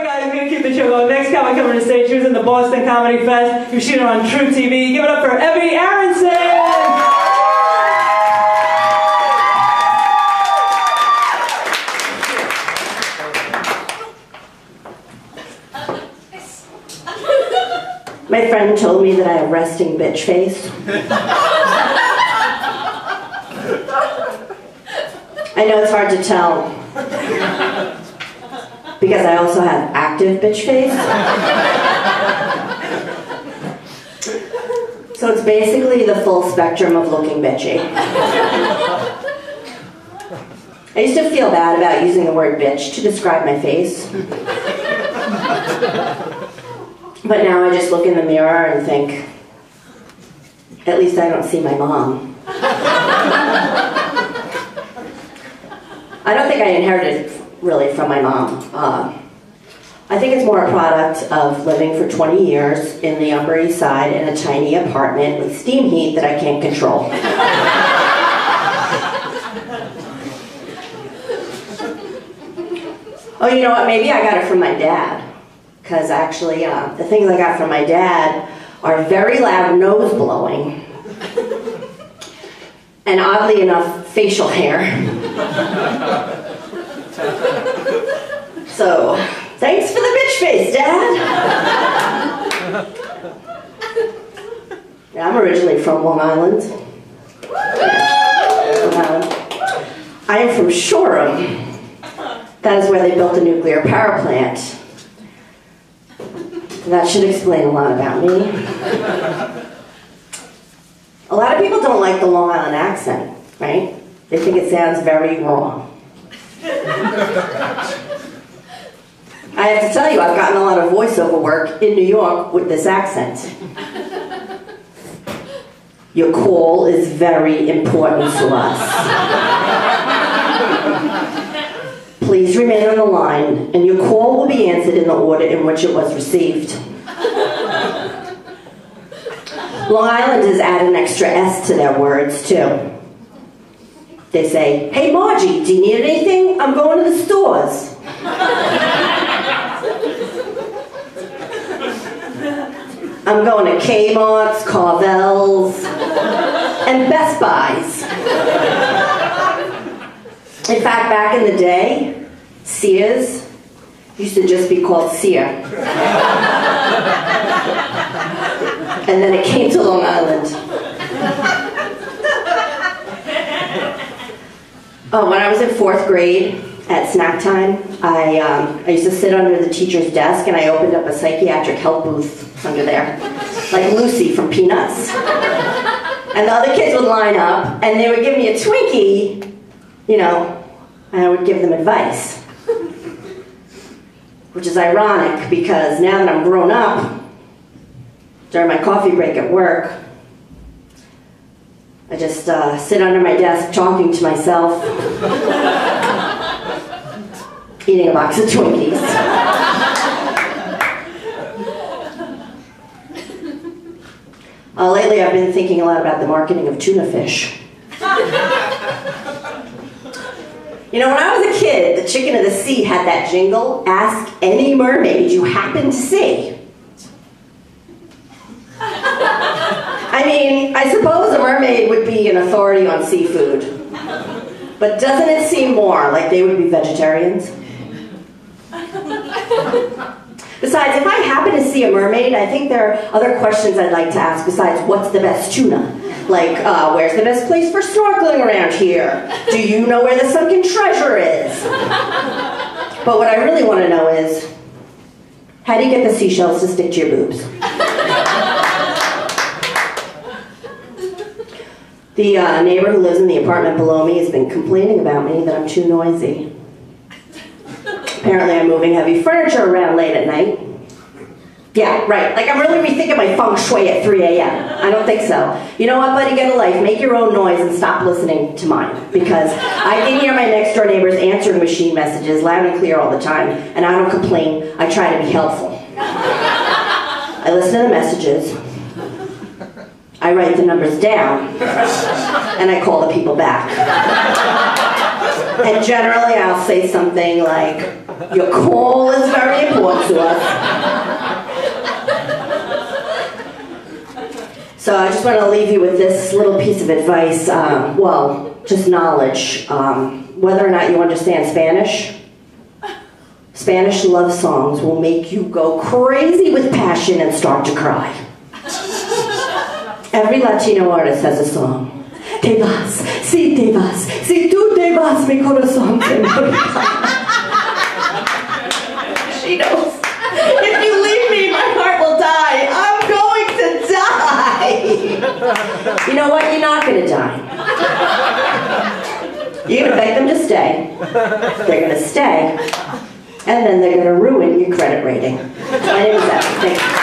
right, guys, we're going to keep the show going. Next comic coming to stage, she was in the Boston Comedy Fest. You've seen her on True TV. Give it up for Evie Aronson! My friend told me that I have resting bitch face. I know it's hard to tell because I also have active bitch face. So it's basically the full spectrum of looking bitchy. I used to feel bad about using the word bitch to describe my face. But now I just look in the mirror and think, at least I don't see my mom. I don't think I inherited it really from my mom. I think it's more a product of living for 20 years in the Upper East Side in a tiny apartment with steam heat that I can't control. Oh, you know what? Maybe I got it from my dad. Because actually, the things I got from my dad are very loud nose blowing. And oddly enough, facial hair. So, thanks for the bitch face, Dad. Yeah, I'm originally from Long Island. I am from Shoreham. That is where they built a nuclear power plant. That should explain a lot about me. A lot of people don't like the Long Island accent, right? They think it sounds very wrong. I have to tell you, I've gotten a lot of voiceover work in New York with this accent. Your call is very important to us. Please remain on the line, and your call will be answered in the order in which it was received. Long Islanders add an extra S to their words, too. They say, "Hey, Margie, do you need anything? I'm going to the stores." I'm going to Kmart's, Carvel's, and Best Buy's. In fact, back in the day, Sears used to just be called Sear. And then it came to Long Island. Oh, when I was in 4th grade at snack time, I used to sit under the teacher's desk and I opened up a psychiatric help booth under there, like Lucy from Peanuts. And the other kids would line up and they would give me a Twinkie, you know, and I would give them advice. Which is ironic because now that I'm grown up, during my coffee break at work, I just sit under my desk talking to myself, eating a box of Twinkies. Lately I've been thinking a lot about the marketing of tuna fish. You know, when I was a kid, the Chicken of the Sea had that jingle, "Ask any mermaid you happen to see." I mean, I suppose a mermaid would be an authority on seafood. But doesn't it seem more like they would be vegetarians? Besides, if I happen to see a mermaid, I think there are other questions I'd like to ask besides what's the best tuna? Like, where's the best place for snorkeling around here? Do you know where the sunken treasure is? But what I really want to know is, how do you get the seashells to stick to your boobs? The neighbor who lives in the apartment below me has been complaining about me that I'm too noisy. Apparently I'm moving heavy furniture around late at night. Yeah, right. Like I'm really rethinking my feng shui at 3 a.m. I don't think so. You know what, buddy? Get a life. Make your own noise and stop listening to mine. Because I can hear my next door neighbor's answering machine messages loud and clear all the time. And I don't complain. I try to be helpful. I listen to the messages. I write the numbers down. And I call the people back. And generally I'll say something like, "Your call is very important. important to us. So I just want to leave you with this little piece of advice, well, just knowledge. Whether or not you understand Spanish, Spanish love songs will make you go crazy with passion and start to cry. Every Latino artist has a song. Te vas, si te vas, si tú te vas, mi corazón te morirá. She knows. If you leave me, my heart will die. I'm going to die. You know what? You're not going to die. You're going to beg them to stay. They're going to stay. And then they're going to ruin your credit rating. My name is Evie. Thank you.